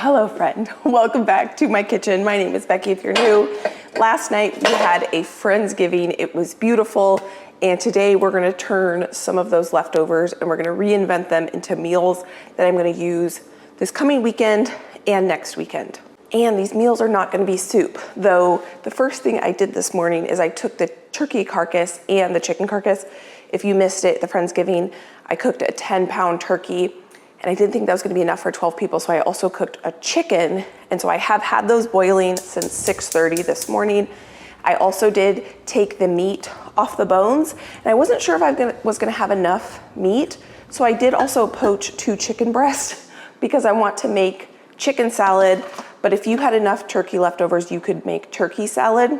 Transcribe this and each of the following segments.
Hello friend, welcome back to my kitchen. My name is Becky if you're new. Last night we had a Friendsgiving. It was beautiful, and today we're gonna turn some of those leftovers and we're gonna reinvent them into meals that I'm gonna use this coming weekend and next weekend. And these meals are not gonna be soup, though the first thing I did this morning is I took the turkey carcass and the chicken carcass. If you missed it, the Friendsgiving, I cooked a 10-pound turkey, and I didn't think that was gonna be enough for 12 people, so I also cooked a chicken, and so I have had those boiling since 6:30 this morning. I also did take the meat off the bones, and I wasn't sure if I was gonna have enough meat, so I did also poach 2 chicken breasts because I want to make chicken salad, but if you had enough turkey leftovers, you could make turkey salad.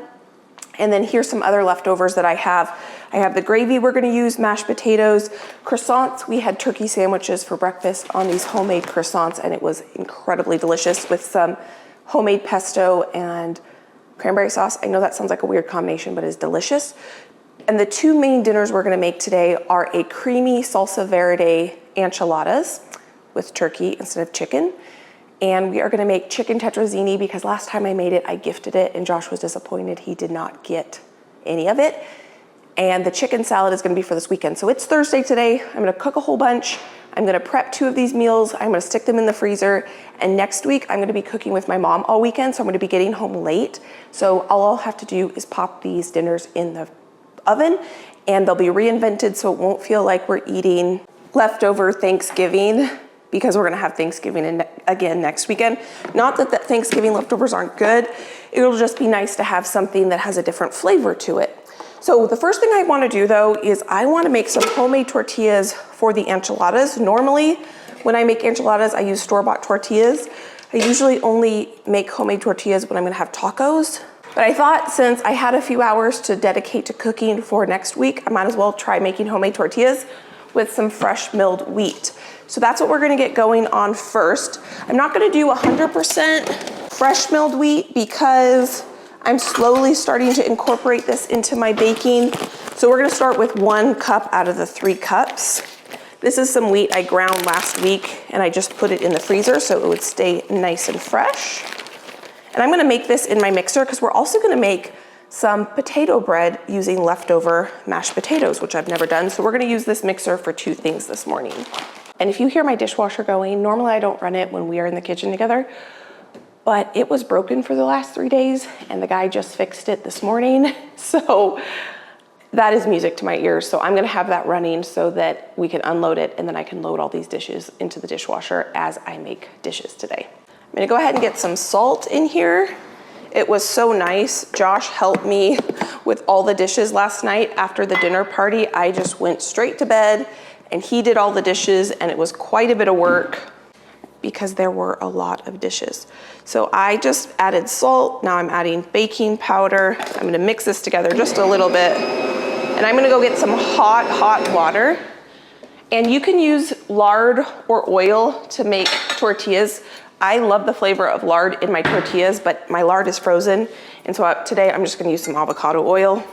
And then here's some other leftovers that I have. I have the gravy we're gonna use, mashed potatoes, croissants. We had turkey sandwiches for breakfast on these homemade croissants, and it was incredibly delicious with some homemade pesto and cranberry sauce. I know that sounds like a weird combination, but it's delicious. And the 2 main dinners we're gonna make today are a creamy salsa verde enchiladas with turkey instead of chicken. And we are gonna make chicken tetrazzini because last time I made it, I gifted it and Josh was disappointed he did not get any of it. And the chicken salad is gonna be for this weekend. So it's Thursday today. I'm gonna cook a whole bunch. I'm gonna prep 2 of these meals. I'm gonna stick them in the freezer. And next week, I'm gonna be cooking with my mom all weekend. So I'm gonna be getting home late. So all I'll have to do is pop these dinners in the oven and they'll be reinvented so it won't feel like we're eating leftover Thanksgiving, because we're gonna have Thanksgiving again next weekend. Not that the Thanksgiving leftovers aren't good, it'll just be nice to have something that has a different flavor to it. So the first thing I wanna do though is I wanna make some homemade tortillas for the enchiladas. Normally, when I make enchiladas, I use store-bought tortillas. I usually only make homemade tortillas when I'm gonna have tacos. But I thought since I had a few hours to dedicate to cooking for next week, I might as well try making homemade tortillas with some fresh milled wheat. So that's what we're gonna get going on first. I'm not gonna do 100% fresh milled wheat because I'm slowly starting to incorporate this into my baking. So we're gonna start with 1 cup out of the 3 cups. This is some wheat I ground last week and I just put it in the freezer so it would stay nice and fresh. And I'm gonna make this in my mixer because we're also gonna make some potato bread using leftover mashed potatoes, which I've never done. So we're gonna use this mixer for 2 things this morning. And if you hear my dishwasher going, normally I don't run it when we are in the kitchen together, but it was broken for the last 3 days and the guy just fixed it this morning. So that is music to my ears. So I'm gonna have that running so that we can unload it and then I can load all these dishes into the dishwasher as I make dishes today. I'm gonna go ahead and get some salt in here. It was so nice. Josh helped me with all the dishes last night after the dinner party. I just went straight to bed and he did all the dishes and it was quite a bit of work because there were a lot of dishes. So I just added salt. Now I'm adding baking powder. I'm gonna mix this together just a little bit. And I'm gonna go get some hot water. And you can use lard or oil to make tortillas. I love the flavor of lard in my tortillas, but my lard is frozen. And so today I'm just gonna use some avocado oil.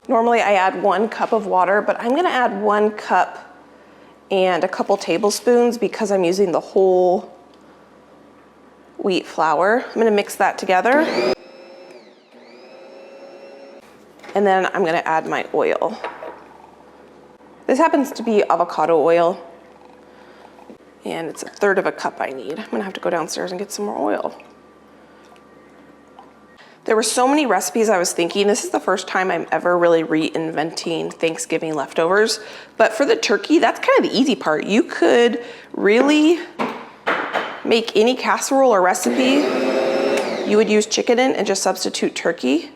Normally I add 1 cup of water, but I'm gonna add 1 cup and a couple tablespoons because I'm using the whole wheat flour. I'm gonna mix that together. And then I'm gonna add my oil. This happens to be avocado oil. And it's 1/3 of a cup I need. I'm gonna have to go downstairs and get some more oil. There were so many recipes I was thinking, this is the first time I'm ever really reinventing Thanksgiving leftovers. But for the turkey, that's kind of the easy part. You could really make any casserole or recipe you would use chicken in and just substitute turkey.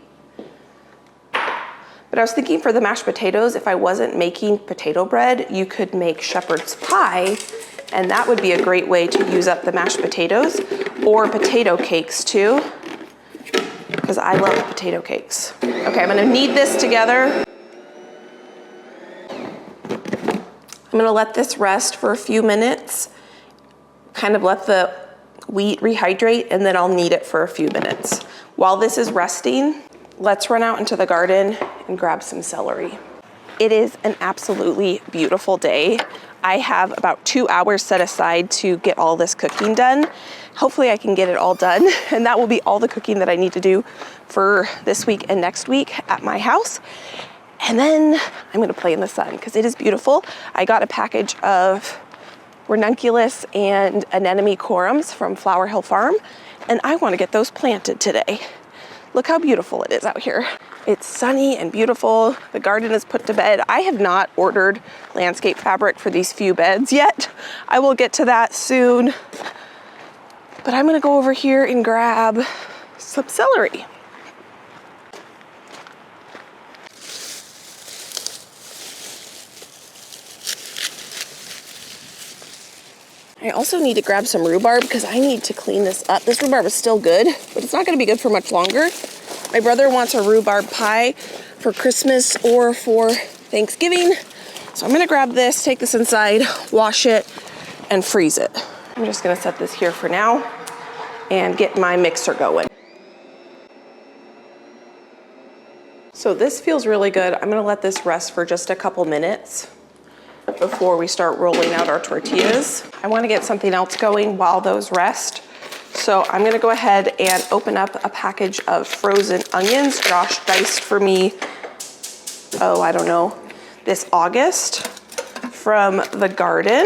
But I was thinking for the mashed potatoes, if I wasn't making potato bread, you could make shepherd's pie, and that would be a great way to use up the mashed potatoes, or potato cakes too, because I love potato cakes. Okay, I'm gonna knead this together. I'm gonna let this rest for a few minutes, kind of let the wheat rehydrate, and then I'll knead it for a few minutes. While this is resting, let's run out into the garden and grab some celery. It is an absolutely beautiful day. I have about 2 hours set aside to get all this cooking done hopefully I can get it all done. And that will be all the cooking that I need to do for this week and next week at my house. And then I'm gonna play in the sun because it is beautiful. I got a package of ranunculus and anemone corums from Flower Hill Farm, and I wanna get those planted today. Look how beautiful it is out here. It's sunny and beautiful. The garden is put to bed. I have not ordered landscape fabric for these few beds yet. I will get to that soon. But I'm gonna go over here and grab some celery. I also need to grab some rhubarb because I need to clean this up. This rhubarb is still good, but it's not gonna be good for much longer. My brother wants a rhubarb pie for Christmas or for Thanksgiving. So I'm gonna grab this, take this inside, wash it, and freeze it. I'm just gonna set this here for now and get my mixer going. So this feels really good. I'm gonna let this rest for just a couple minutes before we start rolling out our tortillas. I wanna get something else going while those rest. So I'm gonna go ahead and open up a package of frozen onions. Josh diced for me, I don't know, this August from the garden.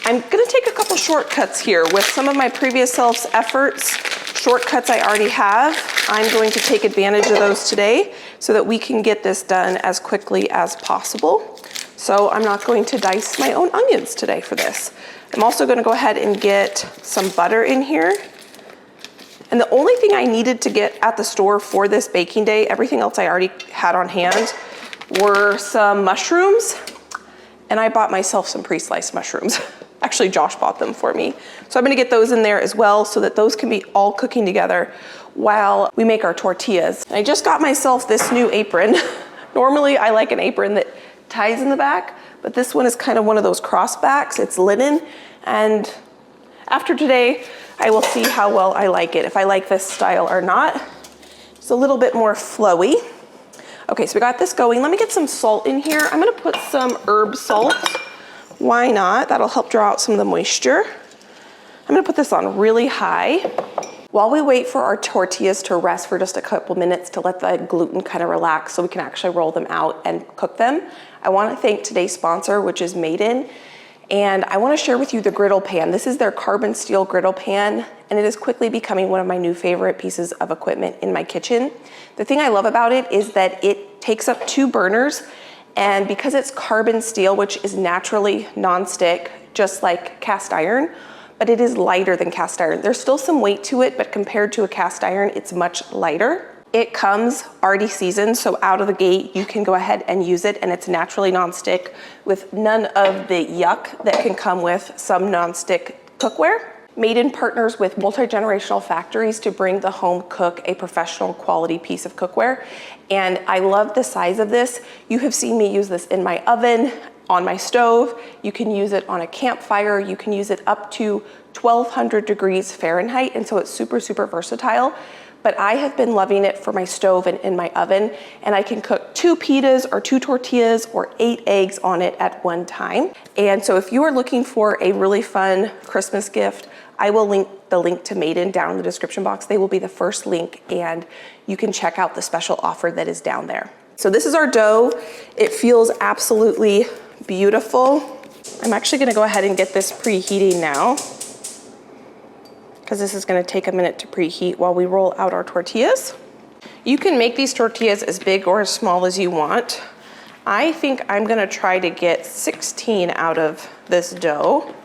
I'm gonna take a couple shortcuts here with some of my previous self's efforts. Shortcuts I already have. I'm going to take advantage of those today so that we can get this done as quickly as possible. So I'm not going to dice my own onions today for this. I'm also gonna go ahead and get some butter in here. And the only thing I needed to get at the store for this baking day, everything else I already had on hand, were some mushrooms. And I bought myself some pre-sliced mushrooms. Actually, Josh bought them for me. So I'm gonna get those in there as well so that those can be all cooking together while we make our tortillas. And I just got myself this new apron. Normally I like an apron that ties in the back, but this one is kind of one of those cross backs. It's linen, and after today, I will see how well I like it, if I like this style or not. It's a little bit more flowy. Okay, so we got this going. Let me get some salt in here. I'm gonna put some herb salt. Why not? That'll help draw out some of the moisture. I'm gonna put this on really high. While we wait for our tortillas to rest for just a couple minutes to let the gluten kind of relax so we can actually roll them out and cook them, I wanna thank today's sponsor, which is Made In. And I wanna share with you the griddle pan. This is their carbon steel griddle pan, and it is quickly becoming one of my new favorite pieces of equipment in my kitchen. The thing I love about it is that it takes up 2 burners, and because it's carbon steel, which is naturally non-stick, just like cast iron, but it is lighter than cast iron. There's still some weight to it, but compared to a cast iron, it's much lighter. It comes already seasoned, so out of the gate, you can go ahead and use it, and it's naturally non-stick with none of the yuck that can come with some non-stick cookware. Made In partners with multi-generational factories to bring the home cook a professional quality piece of cookware. And I love the size of this. You have seen me use this in my oven, on my stove. You can use it on a campfire. You can use it up to 1200 degrees Fahrenheit. And so it's super, super versatile. But I have been loving it for my stove and in my oven. And I can cook 2 pitas or 2 tortillas or 8 eggs on it at one time. And so if you are looking for a really fun Christmas gift, I will link the link to Made In down in the description box. They will be the first link, and you can check out the special offer that is down there. So this is our dough. It feels absolutely beautiful. I'm actually gonna go ahead and get this preheating now, because this is gonna take a minute to preheat while we roll out our tortillas. You can make these tortillas as big or as small as you want. I think I'm gonna try to get 16 out of this dough.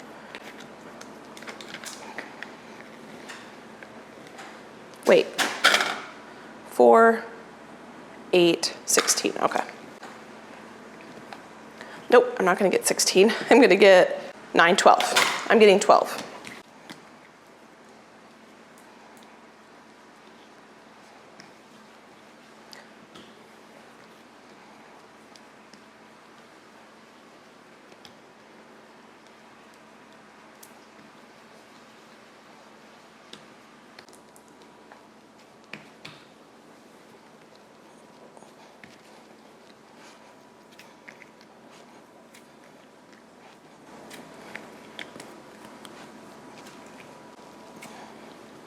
Wait, 4, 8, 16, okay. Nope, I'm not gonna get 16. I'm gonna get 9, 12. I'm getting 12.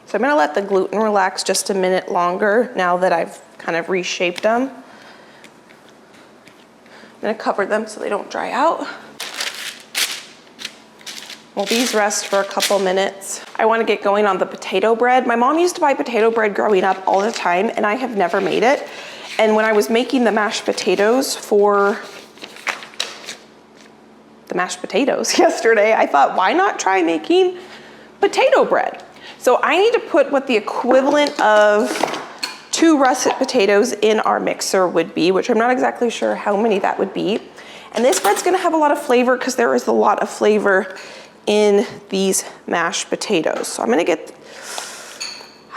So I'm gonna let the gluten relax just a minute longer now that I've kind of reshaped them. I'm gonna cover them so they don't dry out. Well, these rest for a couple minutes. I wanna get going on the potato bread. My mom used to buy potato bread growing up all the time, and I have never made it. And when I was making the mashed potatoes yesterday, I thought, why not try making potato bread? So I need to put what the equivalent of 2 russet potatoes in our mixer would be, which I'm not exactly sure how many that would be. And this bread's gonna have a lot of flavor because there is a lot of flavor in these mashed potatoes. So I'm gonna get,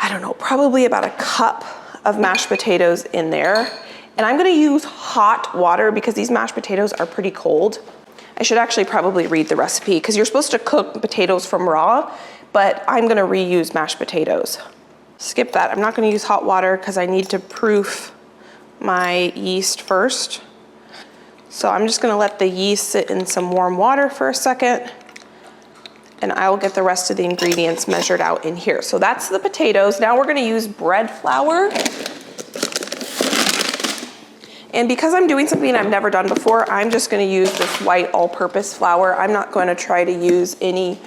I don't know, probably about a cup of mashed potatoes in there. And I'm gonna use hot water because these mashed potatoes are pretty cold. I should actually probably read the recipe because you're supposed to cook potatoes from raw, but I'm gonna reuse mashed potatoes. Skip that. I'm not gonna use hot water because I need to proof my yeast first. So I'm just gonna let the yeast sit in some warm water for a second, and I will get the rest of the ingredients measured out in here. So that's the potatoes. Now we're gonna use bread flour. And because I'm doing something I've never done before, I'm just gonna use this white all-purpose flour. I'm not gonna try to use any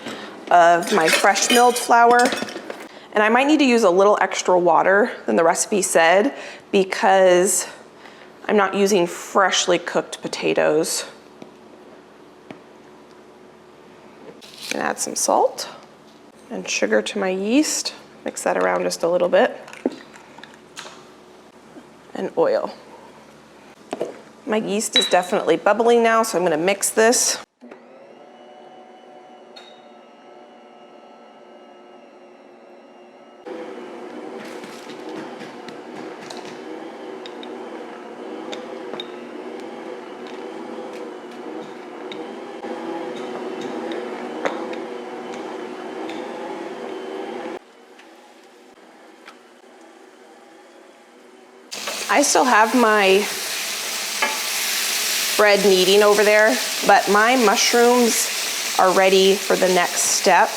of my fresh milled flour. And I might need to use a little extra water than the recipe said because I'm not using freshly cooked potatoes. And add some salt and sugar to my yeast. Mix that around just a little bit. And oil. My yeast is definitely bubbling now, so I'm gonna mix this. I still have my bread kneading over there, but my mushrooms are ready for the next step.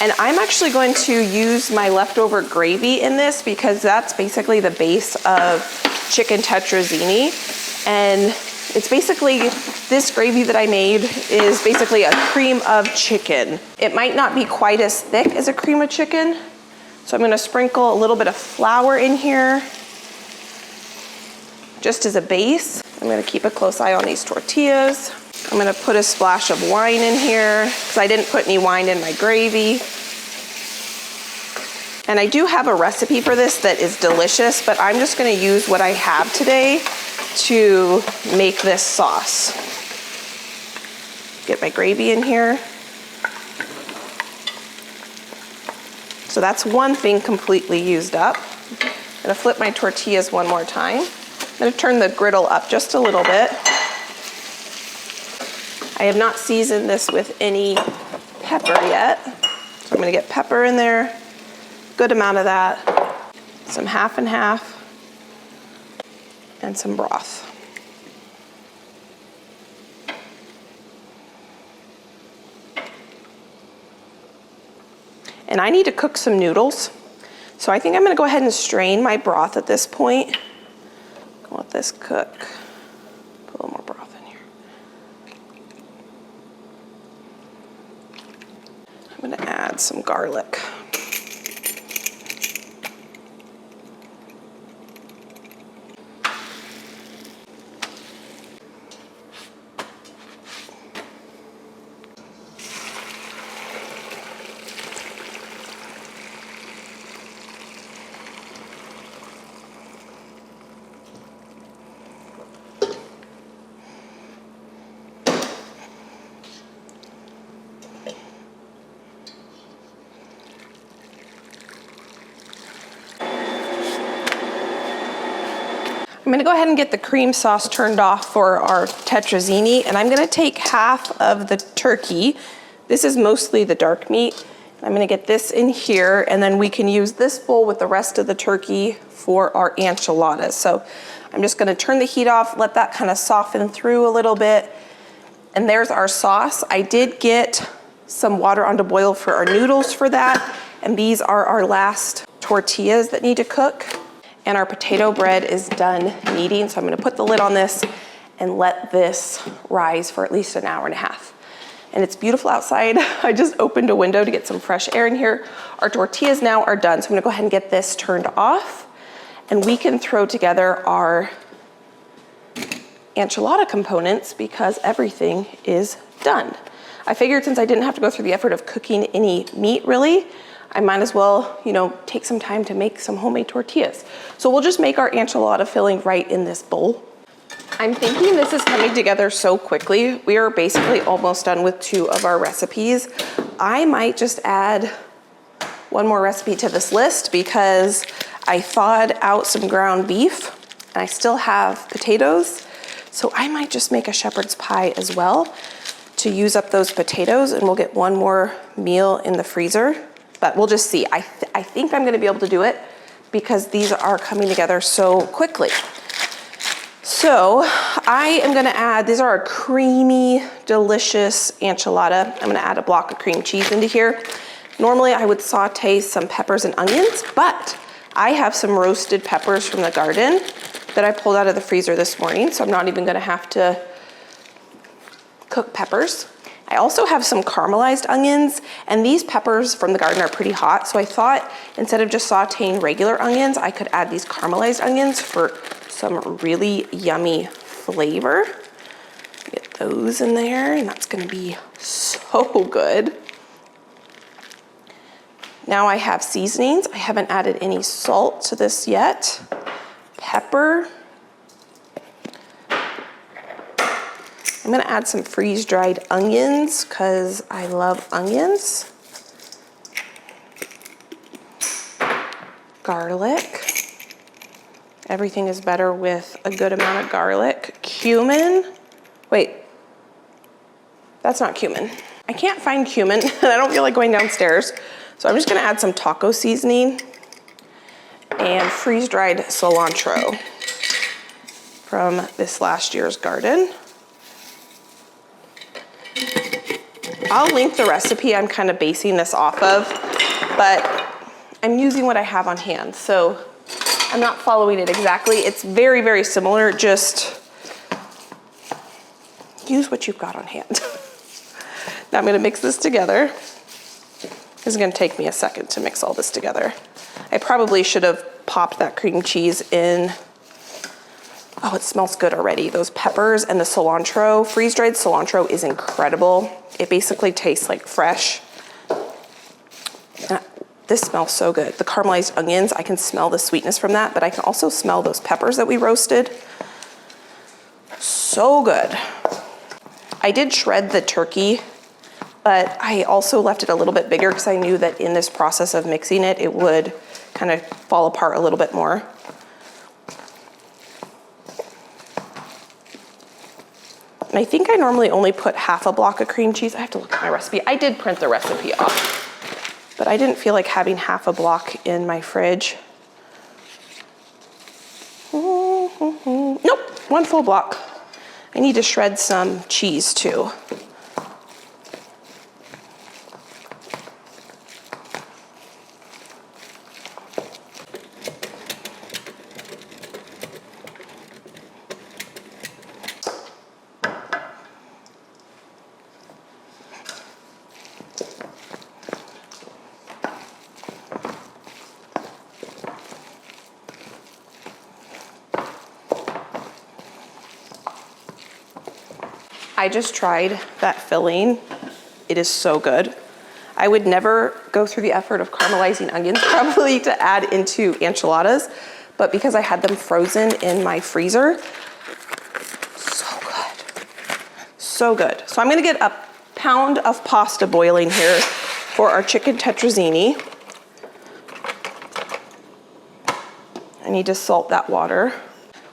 And I'm actually going to use my leftover gravy in this because that's basically the base of chicken tetrazzini. And it's basically, this gravy that I made is basically a cream of chicken. It might not be quite as thick as a cream of chicken, so I'm gonna sprinkle a little bit of flour in here just as a base. I'm gonna keep a close eye on these tortillas. I'm gonna put a splash of wine in here because I didn't put any wine in my gravy. And I do have a recipe for this that is delicious, but I'm just gonna use what I have today to make this sauce. Get my gravy in here. So that's one thing completely used up. I'm gonna flip my tortillas one more time. I'm gonna turn the griddle up just a little bit. I have not seasoned this with any pepper yet. So I'm gonna get pepper in there, good amount of that, some half and half, and some broth. And I need to cook some noodles. So I think I'm gonna go ahead and strain my broth at this point. Let this cook. Put a little more broth in here. I'm gonna add some garlic. I'm gonna go ahead and get the cream sauce turned off for our tetrazzini, and I'm gonna take half of the turkey. This is mostly the dark meat. I'm gonna get this in here, and then we can use this bowl with the rest of the turkey for our enchiladas. So I'm just gonna turn the heat off, let that kind of soften through a little bit. And there's our sauce. I did get some water on to boil for our noodles for that, And these are our last tortillas that need to cook. And our potato bread is done kneading. So I'm gonna put the lid on this and let this rise for at least an hour and a half. And it's beautiful outside. I just opened a window to get some fresh air in here. Our tortillas now are done. So I'm gonna go ahead and get this turned off, and we can throw together our enchilada components because everything is done. I figured since I didn't have to go through the effort of cooking any meat really, I might as well, take some time to make some homemade tortillas. So we'll just make our enchilada filling right in this bowl. I'm thinking this is coming together so quickly. We are basically almost done with 2 of our recipes. I might just add one more recipe to this list because I thawed out some ground beef and I still have potatoes. So I might just make a shepherd's pie as well to use up those potatoes, and we'll get one more meal in the freezer, but we'll just see. I think I'm gonna be able to do it because these are coming together so quickly. So I am gonna add, these are a creamy, delicious enchilada. I'm gonna add a block of cream cheese into here. Normally I would saute some peppers and onions, but I have some roasted peppers from the garden that I pulled out of the freezer this morning, so I'm not even gonna have to cook peppers. I also have some caramelized onions, and these peppers from the garden are pretty hot, so I thought instead of just sauteing regular onions, I could add these caramelized onions for some really yummy flavor. Get those in there, and that's gonna be so good. Now I have seasonings. I haven't added any salt to this yet. Pepper. I'm gonna add some freeze-dried onions because I love onions. Garlic. Everything is better with a good amount of garlic. Cumin. Wait, that's not cumin. I can't find cumin and I don't feel like going downstairs. So I'm just gonna add some taco seasoning and freeze-dried cilantro from this last year's garden. I'll link the recipe I'm kind of basing this off of, but I'm using what I have on hand. So I'm not following it exactly. It's very, very similar. Just use what you've got on hand. Now I'm gonna mix this together. This is gonna take me a second to mix all this together. I probably should have popped that cream cheese in. Oh, it smells good already. Those peppers and the cilantro, freeze-dried cilantro is incredible. It basically tastes like fresh. This smells so good. The caramelized onions, I can smell the sweetness from that, but I can also smell those peppers that we roasted. So good. I did shred the turkey, but I also left it a little bit bigger because I knew that in this process of mixing it, it would kind of fall apart a little bit more. And I think I normally only put half a block of cream cheese. I have to look at my recipe. I did print the recipe off, but I didn't feel like having half a block in my fridge. Nope, 1 full block. I need to shred some cheese too. I just tried that filling. It is so good. I would never go through the effort of caramelizing onions probably to add into enchiladas, but because I had them frozen in my freezer, so good. So good. So I'm gonna get a pound of pasta boiling here for our chicken tetrazzini. I need to salt that water.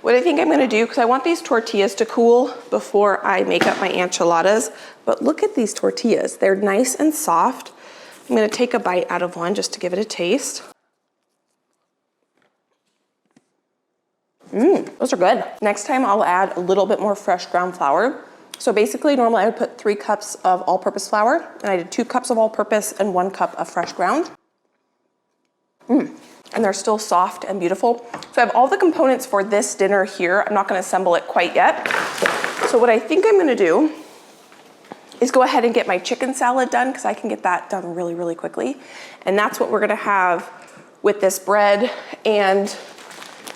What I think I'm gonna do, because I want these tortillas to cool before I make up my enchiladas, but look at these tortillas. They're nice and soft. I'm gonna take a bite out of one just to give it a taste. Those are good. Next time I'll add a little bit more fresh ground flour. So basically normally I would put 3 cups of all-purpose flour, and I did 2 cups of all-purpose and 1 cup of fresh ground. And they're still soft and beautiful. So I have all the components for this dinner here. I'm not gonna assemble it quite yet. So what I think I'm gonna do is go ahead and get my chicken salad done, because I can get that done really, really quickly. And that's what we're gonna have with this bread and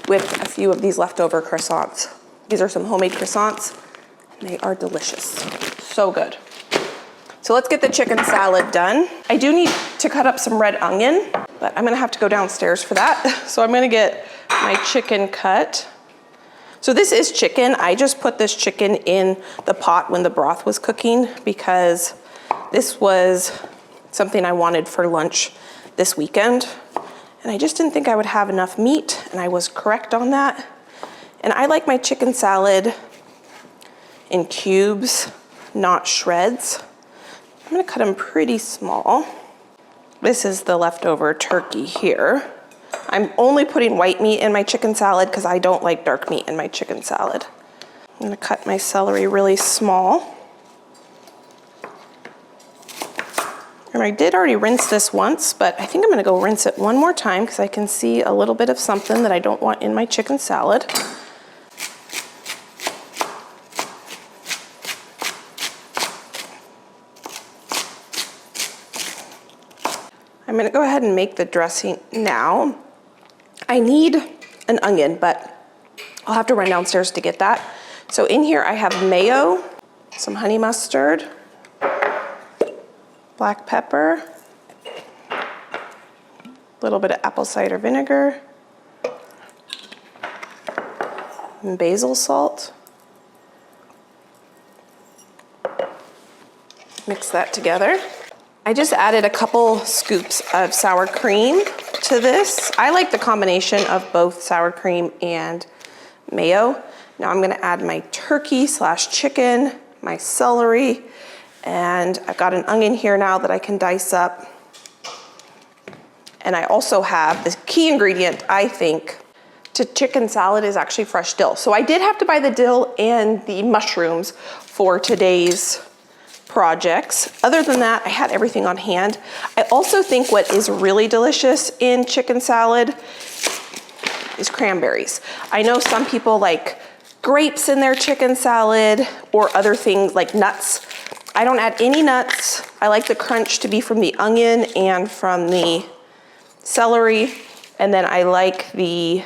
with a few of these leftover croissants. These are some homemade croissants, and they are delicious. So good. So let's get the chicken salad done. I do need to cut up some red onion, but I'm gonna have to go downstairs for that. So I'm gonna get my chicken cut. So this is chicken. I just put this chicken in the pot when the broth was cooking, because this was something I wanted for lunch this weekend. And I just didn't think I would have enough meat, and I was correct on that. And I like my chicken salad in cubes, not shreds. I'm gonna cut them pretty small. This is the leftover turkey here. I'm only putting white meat in my chicken salad because I don't like dark meat in my chicken salad. I'm gonna cut my celery really small. And I did already rinse this once, but I think I'm gonna go rinse it one more time because I can see a little bit of something that I don't want in my chicken salad. I'm gonna go ahead and make the dressing now. I need an onion, but I'll have to run downstairs to get that. So in here I have mayo, some honey mustard, black pepper, a little bit of apple cider vinegar, and basil salt. Mix that together. I just added a couple scoops of sour cream to this. I like the combination of both sour cream and mayo. Now I'm gonna add my turkey/chicken, my celery, and I've got an onion here now that I can dice up. And I also have the key ingredient, I think, to chicken salad is actually fresh dill. So I did have to buy the dill and the mushrooms for today's projects. Other than that, I had everything on hand. I also think what is really delicious in chicken salad is cranberries. I know some people like grapes in their chicken salad or other things like nuts. I don't add any nuts. I like the crunch to be from the onion and from the celery. And then I like the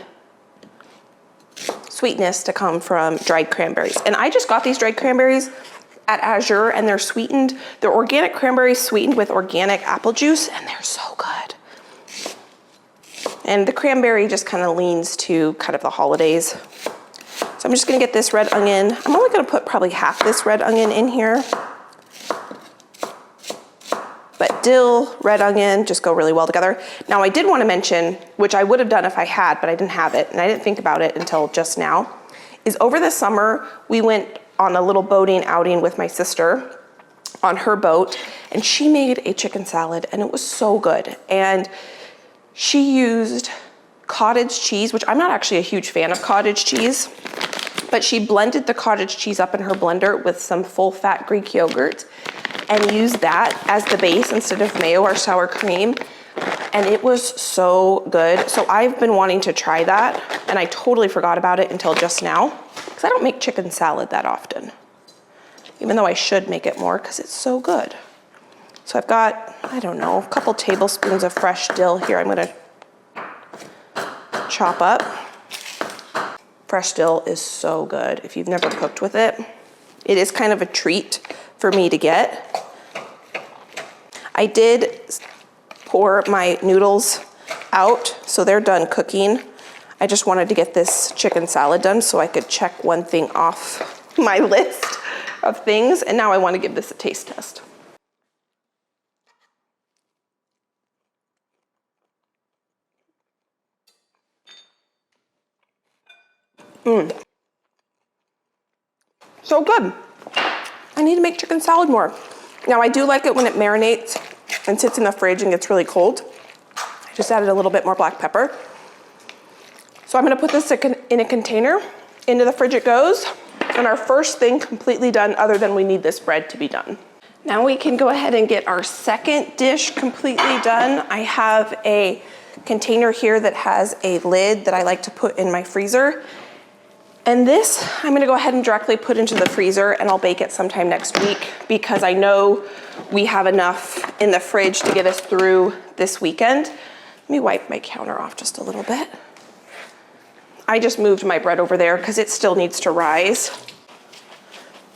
sweetness to come from dried cranberries. And I just got these dried cranberries at Azure, and they're sweetened. They're organic cranberries sweetened with organic apple juice, and they're so good. And the cranberry just kind of leans to kind of the holidays. So I'm just gonna get this red onion. I'm only gonna put probably half this red onion in here. But dill, red onion, just go really well together. Now I did wanna mention, which I would have done if I had, but I didn't have it, and I didn't think about it until just now, is over the summer, we went on a little boating outing with my sister on her boat, and she made a chicken salad, and it was so good. And she used cottage cheese, which I'm not actually a huge fan of cottage cheese, but she blended the cottage cheese up in her blender with some full-fat Greek yogurt and used that as the base instead of mayo or sour cream. And it was so good. So I've been wanting to try that, and I totally forgot about it until just now, because I don't make chicken salad that often, even though I should make it more because it's so good. So I've got, I don't know, a couple tablespoons of fresh dill here I'm gonna chop up. Fresh dill is so good if you've never cooked with it. It is kind of a treat for me to get. I did pour my noodles out, so they're done cooking. I just wanted to get this chicken salad done so I could check one thing off my list of things, and now I want to give this a taste test. So good. I need to make chicken salad more. Now I do like it when it marinates and sits in the fridge and gets really cold. I just added a little bit more black pepper. So I'm gonna put this in a container. Into the fridge it goes. And our first thing completely done, other than we need this bread to be done. Now we can go ahead and get our second dish completely done. I have a container here that has a lid that I like to put in my freezer. And this, I'm gonna go ahead and directly put into the freezer, and I'll bake it sometime next week because I know we have enough in the fridge to get us through this weekend. Let me wipe my counter off just a little bit. I just moved my bread over there because it still needs to rise.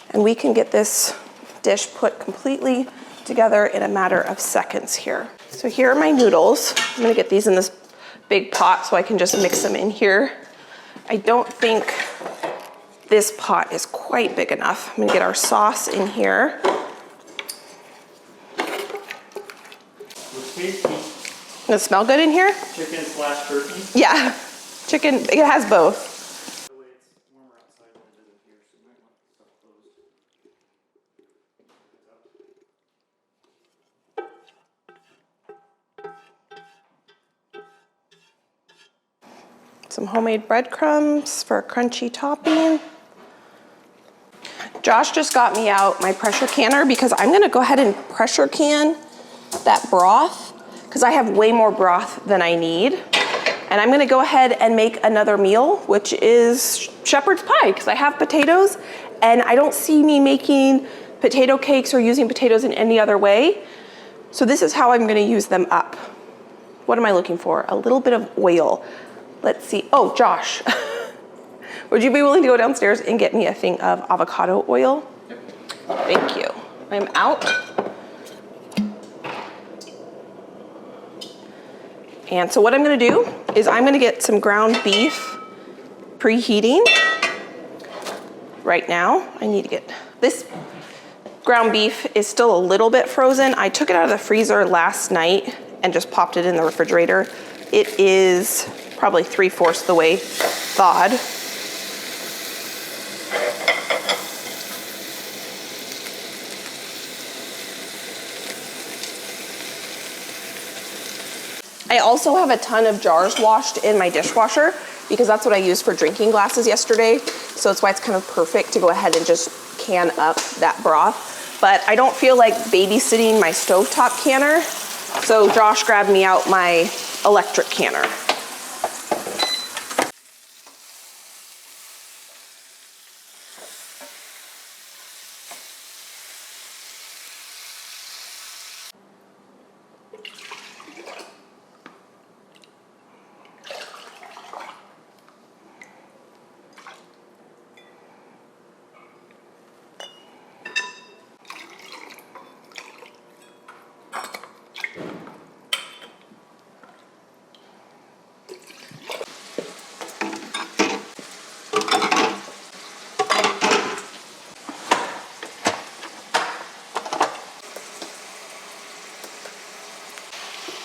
And we can get this dish put completely together in a matter of seconds here. So here are my noodles. I'm gonna get these in this big pot so I can just mix them in here. I don't think this pot is quite big enough. I'm gonna get our sauce in here. Does it smell good in here? Chicken / turkey? Yeah, chicken, it has both. Some homemade breadcrumbs for a crunchy topping. Josh just got me out my pressure canner because I'm gonna go ahead and pressure can that broth because I have way more broth than I need. And I'm gonna go ahead and make another meal, which is shepherd's pie, because I have potatoes and I don't see me making potato cakes or using potatoes in any other way. So this is how I'm gonna use them up. What am I looking for? A little bit of oil. Let's see. Oh, Josh, would you be willing to go downstairs and get me a thing of avocado oil? Yep. Thank you. I'm out. And so what I'm gonna do is I'm gonna get some ground beef preheating. Right now, I need to get this ground beef is still a little bit frozen. I took it out of the freezer last night and just popped it in the refrigerator. It is probably 3/4 the way thawed. I also have a ton of jars washed in my dishwasher because that's what I used for drinking glasses yesterday. So that's why it's kind of perfect to go ahead and just can up that broth. But I don't feel like babysitting my stovetop canner. So Josh grabbed me out my electric canner.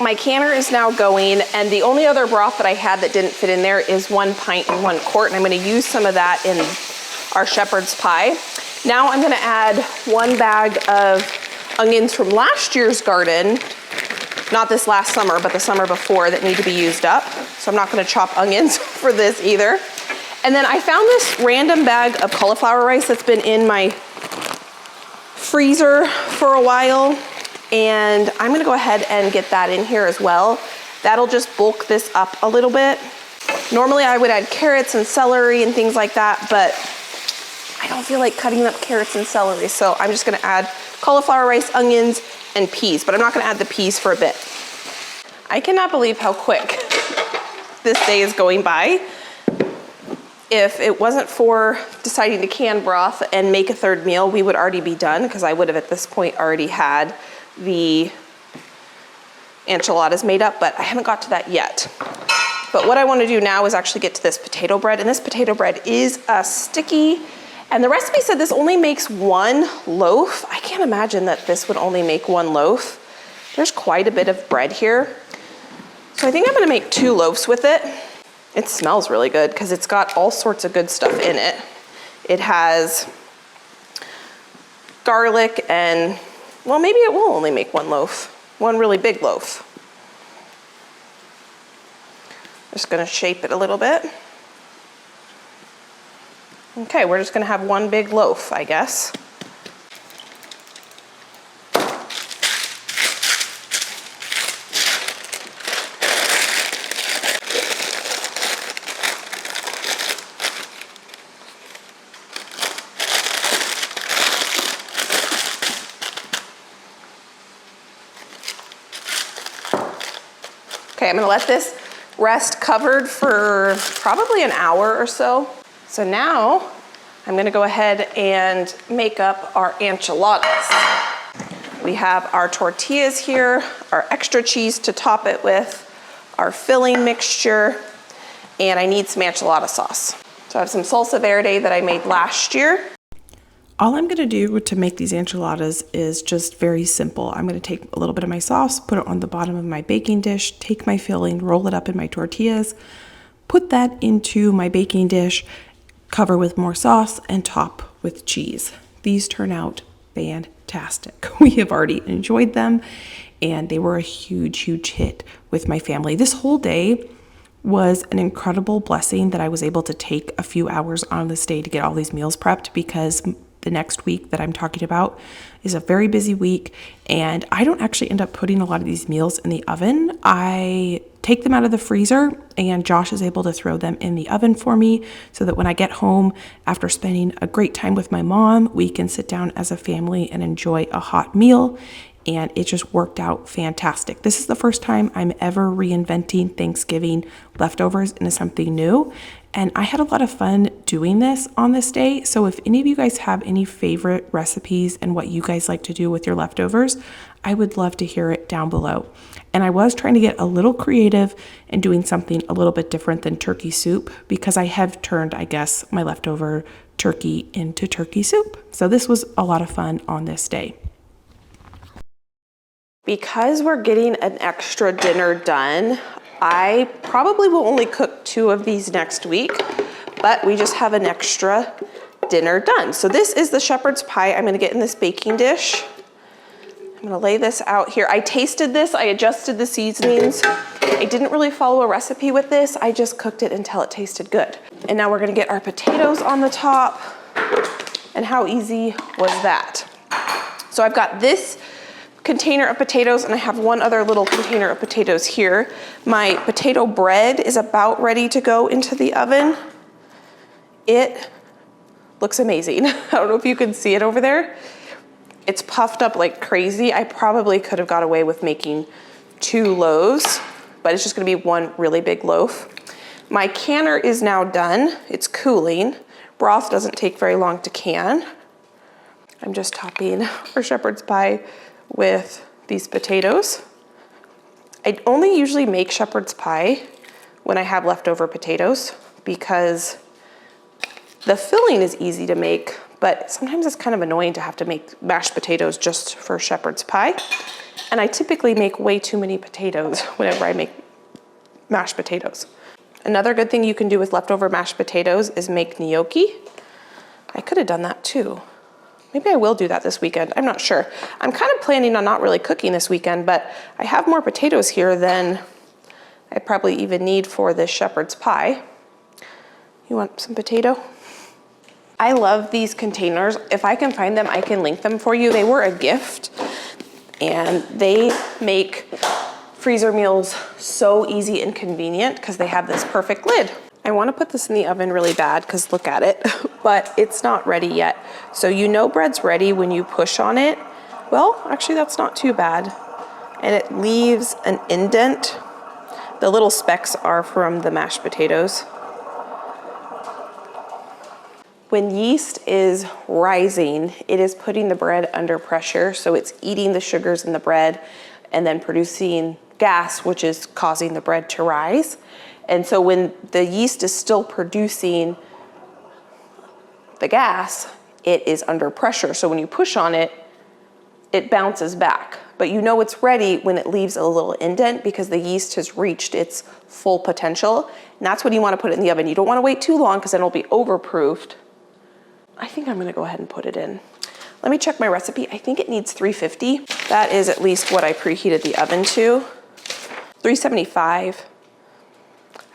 My canner is now going, and the only other broth that I had that didn't fit in there is 1 pint and 1 quart, and I'm gonna use some of that in our shepherd's pie. Now I'm gonna add 1 bag of onions from last year's garden, not this last summer, but the summer before, that need to be used up. So I'm not gonna chop onions for this either. And then I found this random bag of cauliflower rice that's been in my freezer for a while. And I'm gonna go ahead and get that in here as well. That'll just bulk this up a little bit. Normally I would add carrots and celery and things like that, but I don't feel like cutting up carrots and celery. So I'm just gonna add cauliflower rice, onions, and peas, but I'm not gonna add the peas for a bit. I cannot believe how quick this day is going by. If it wasn't for deciding to can broth and make a third meal, we would already be done because I would have at this point already had the enchiladas made up, but I haven't got to that yet. But what I want to do now is actually get to this potato bread, and this potato bread is sticky, and the recipe said this only makes 1 loaf. I can't imagine that this would only make 1 loaf. There's quite a bit of bread here. So I think I'm gonna make 2 loaves with it. It smells really good because it's got all sorts of good stuff in it. It has garlic and, well, maybe it will only make 1 loaf, 1 really big loaf. Just gonna shape it a little bit. Okay, we're just gonna have 1 big loaf, I guess. Okay, I'm gonna let this rest covered for probably an hour or so. So now I'm gonna go ahead and make up our enchiladas. We have our tortillas here, our extra cheese to top it with, our filling mixture, and I need some enchilada sauce. So I have some salsa verde that I made last year. All I'm gonna do to make these enchiladas is just very simple. I'm gonna take a little bit of my sauce, put it on the bottom of my baking dish, take my filling, roll it up in my tortillas, put that into my baking dish, cover with more sauce, and top with cheese. These turn out fantastic. We have already enjoyed them, and they were a huge, huge hit with my family. This whole day was an incredible blessing that I was able to take a few hours on this day to get all these meals prepped, because the next week that I'm talking about is a very busy week, and I don't actually end up putting a lot of these meals in the oven. I take them out of the freezer, and Josh is able to throw them in the oven for me so that when I get home after spending a great time with my mom, we can sit down as a family and enjoy a hot meal. And it just worked out fantastic. This is the first time I'm ever reinventing Thanksgiving leftovers into something new. And I had a lot of fun doing this on this day. So if any of you guys have any favorite recipes and what you guys like to do with your leftovers, I would love to hear it down below. And I was trying to get a little creative and doing something a little bit different than turkey soup, because I have turned, I guess, my leftover turkey into turkey soup. So this was a lot of fun on this day. Because we're getting an extra dinner done, I probably will only cook 2 of these next week, but we just have an extra dinner done. So this is the shepherd's pie I'm gonna get in this baking dish. I'm gonna lay this out here. I tasted this, I adjusted the seasonings. I didn't really follow a recipe with this, I just cooked it until it tasted good. And now we're gonna get our potatoes on the top. And how easy was that? So I've got this container of potatoes, and I have one other little container of potatoes here. My potato bread is about ready to go into the oven. It looks amazing. I don't know if you can see it over there. It's puffed up like crazy. I probably could have got away with making 2 loaves, but it's just gonna be one really big loaf. My canner is now done. It's cooling. Broth doesn't take very long to can. I'm just topping our shepherd's pie with these potatoes. I only usually make shepherd's pie when I have leftover potatoes, because the filling is easy to make, but sometimes it's kind of annoying to have to make mashed potatoes just for shepherd's pie. And I typically make way too many potatoes whenever I make mashed potatoes. Another good thing you can do with leftover mashed potatoes is make gnocchi. I could have done that too. Maybe I will do that this weekend, I'm not sure. I'm kind of planning on not really cooking this weekend, but I have more potatoes here than I probably even need for this shepherd's pie. You want some potato? I love these containers. If I can find them, I can link them for you. They were a gift, and they make freezer meals so easy and convenient because they have this perfect lid. I want to put this in the oven really bad because look at it, but it's not ready yet. So you know bread's ready when you push on it. Well, actually that's not too bad. And it leaves an indent. The little specks are from the mashed potatoes. When yeast is rising, it is putting the bread under pressure. So it's eating the sugars in the bread and then producing gas, which is causing the bread to rise. And so when the yeast is still producing the gas, it is under pressure. So when you push on it, it bounces back. But you know it's ready when it leaves a little indent because the yeast has reached its full potential. And that's when you want to put it in the oven. You don't want to wait too long because then it'll be overproofed. I think I'm gonna go ahead and put it in. Let me check my recipe. I think it needs 350. That is at least what I preheated the oven to. 375.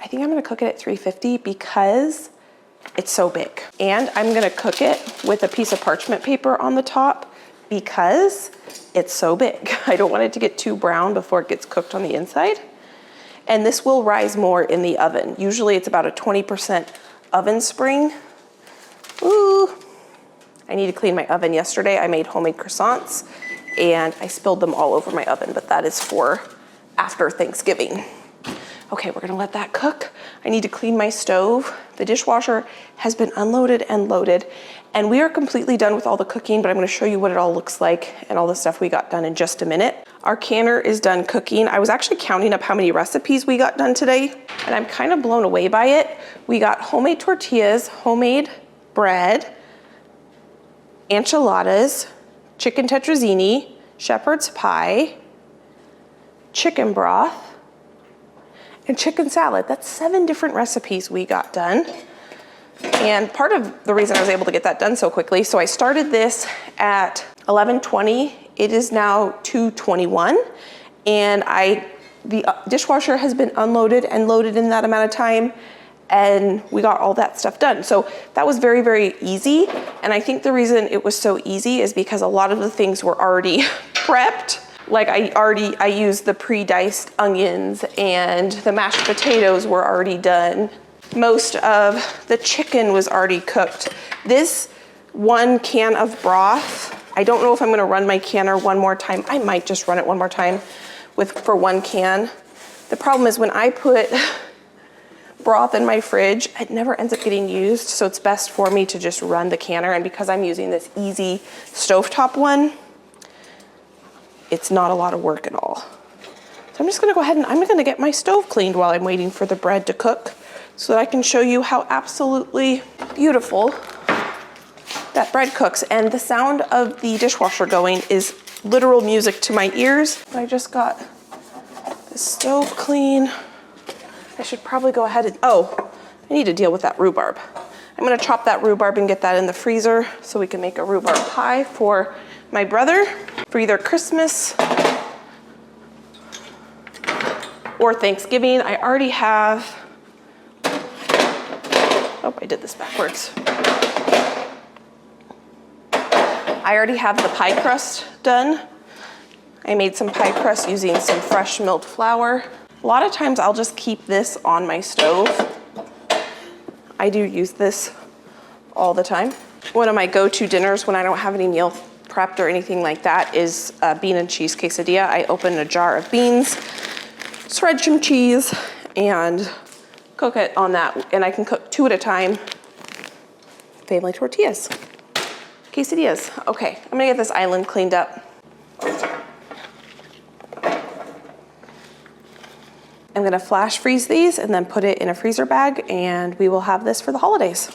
I think I'm gonna cook it at 350 because it's so big. And I'm gonna cook it with a piece of parchment paper on the top because it's so big. I don't want it to get too brown before it gets cooked on the inside. And this will rise more in the oven. Usually it's about a 20% oven spring. Ooh, I need to clean my oven. Yesterday I made homemade croissants and I spilled them all over my oven, but that is for after Thanksgiving. Okay, we're gonna let that cook. I need to clean my stove. The dishwasher has been unloaded and loaded, and we are completely done with all the cooking, but I'm gonna show you what it all looks like and all the stuff we got done in just a minute. Our canner is done cooking. I was actually counting up how many recipes we got done today, and I'm kind of blown away by it. We got homemade tortillas, homemade bread, enchiladas, chicken tetrazzini, shepherd's pie, chicken broth, and chicken salad. That's 7 different recipes we got done. And part of the reason I was able to get that done so quickly, so I started this at 11:20. It is now 2:21, and the dishwasher has been unloaded and loaded in that amount of time, and we got all that stuff done. So that was very, very easy. And I think the reason it was so easy is because a lot of the things were already prepped. Like I used the pre-diced onions, and the mashed potatoes were already done. Most of the chicken was already cooked. This 1 can of broth, I don't know if I'm gonna run my canner one more time. I might just run it one more time for 1 can. The problem is when I put broth in my fridge, it never ends up getting used, so it's best for me to just run the canner. And because I'm using this easy stovetop one, it's not a lot of work at all. So I'm just gonna go ahead and I'm gonna get my stove cleaned while I'm waiting for the bread to cook so that I can show you how absolutely beautiful that bread cooks. And the sound of the dishwasher going is literal music to my ears. I just got the stove clean. I should probably go ahead and, I need to deal with that rhubarb. I'm gonna chop that rhubarb and get that in the freezer so we can make a rhubarb pie for my brother for either Christmas or Thanksgiving. I already have, I did this backwards. I already have the pie crust done. I made some pie crust using some fresh milled flour. A lot of times I'll just keep this on my stove. I do use this all the time. One of my go-to dinners when I don't have any meal prepped or anything like that is a bean and cheese quesadilla. I open a jar of beans, shred some cheese, and cook it on that. And I can cook 2 at a time. Family tortillas, quesadillas. Okay, I'm gonna get this island cleaned up. I'm gonna flash freeze these and then put it in a freezer bag, and we will have this for the holidays.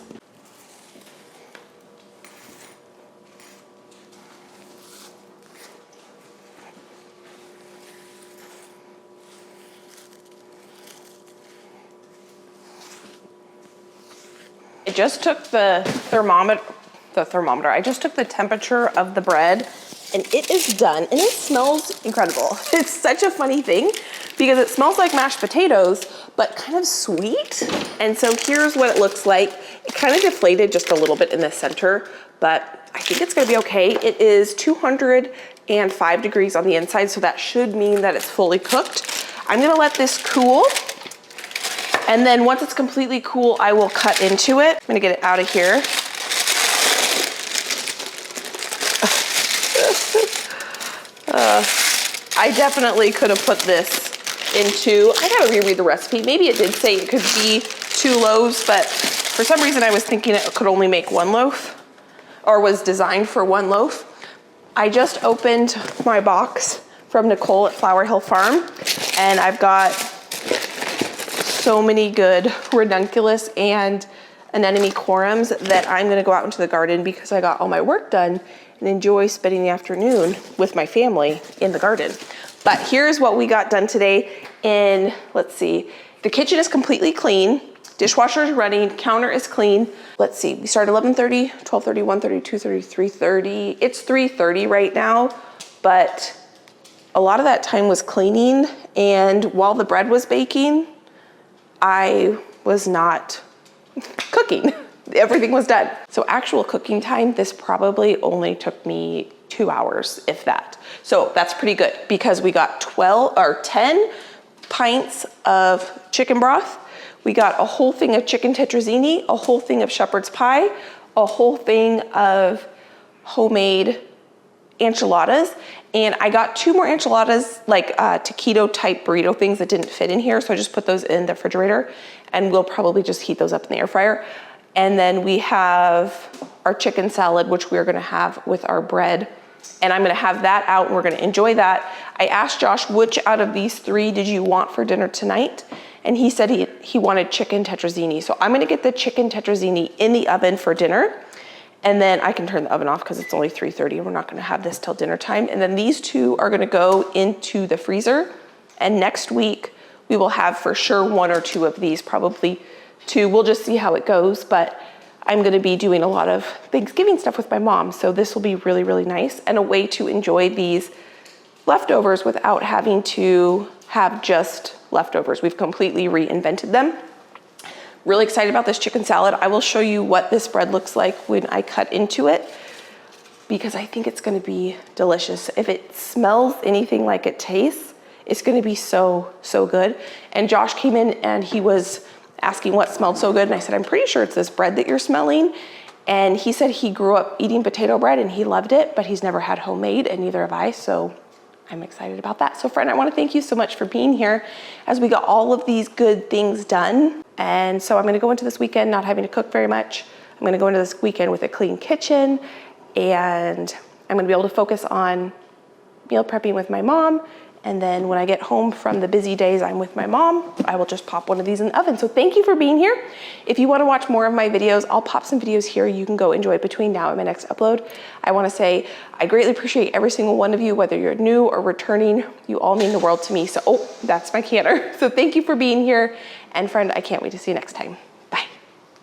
I just took the thermometer, I just took the temperature of the bread, and it is done, and it smells incredible. It's such a funny thing because it smells like mashed potatoes, but kind of sweet. And so here's what it looks like. It kind of deflated just a little bit in the center, but I think it's gonna be okay. It is 205 degrees on the inside, so that should mean that it's fully cooked. I'm gonna let this cool, and then once it's completely cool, I will cut into it. I'm gonna get it out of here. I definitely could have put this into, I gotta reread the recipe. Maybe it did say it could be 2 loaves, but for some reason I was thinking it could only make 1 loaf, or was designed for 1 loaf. I just opened my box from Nicole at Flower Hill Farm, and I've got so many good ranunculus and anemone corums that I'm gonna go out into the garden because I got all my work done and enjoy spending the afternoon with my family in the garden. But here's what we got done today. And let's see, the kitchen is completely clean. Dishwasher is running, counter is clean. Let's see, we started 11:30, 12:30, 1:30, 2:30, 3:30. It's 3:30 right now, but a lot of that time was cleaning. And while the bread was baking, I was not cooking. Everything was done. So actual cooking time, this probably only took me 2 hours, if that. So that's pretty good because we got 10 pints of chicken broth. We got a whole thing of chicken tetrazzini, a whole thing of shepherd's pie, a whole thing of homemade enchiladas, and I got 2 more enchiladas, like taquito type burrito things that didn't fit in here, so I just put those in the refrigerator, and we'll probably just heat those up in the air fryer. And then we have our chicken salad, which we're gonna have with our bread, and I'm gonna have that out and we're gonna enjoy that. I asked Josh, which out of these 3 did you want for dinner tonight? And he said he wanted chicken tetrazzini. So I'm gonna get the chicken tetrazzini in the oven for dinner, and then I can turn the oven off because it's only 3:30 and we're not gonna have this till dinner time. And then these 2 are gonna go into the freezer, and next week we will have for sure 1 or 2 of these, probably 2. We'll just see how it goes, but I'm gonna be doing a lot of Thanksgiving stuff with my mom, so this will be really, really nice and a way to enjoy these leftovers without having to have just leftovers. We've completely reinvented them. Really excited about this chicken salad. I will show you what this bread looks like when I cut into it, because I think it's gonna be delicious. If it smells anything like it tastes, it's gonna be so, so good. And Josh came in and he was asking what smelled so good, and I said, I'm pretty sure it's this bread that you're smelling. And he said he grew up eating potato bread and he loved it, but he's never had homemade, and neither have I, so I'm excited about that. So friend, I wanna thank you so much for being here as we got all of these good things done. And so I'm gonna go into this weekend not having to cook very much. I'm gonna go into this weekend with a clean kitchen, and I'm gonna be able to focus on meal prepping with my mom. And then when I get home from the busy days I'm with my mom, I will just pop one of these in the oven. So thank you for being here. If you wanna watch more of my videos, I'll pop some videos here. You can go enjoy between now and my next upload. I wanna say, I greatly appreciate every single one of you, whether you're new or returning. You all mean the world to me. So, oh, that's my canner. So thank you for being here. And friend, I can't wait to see you next time.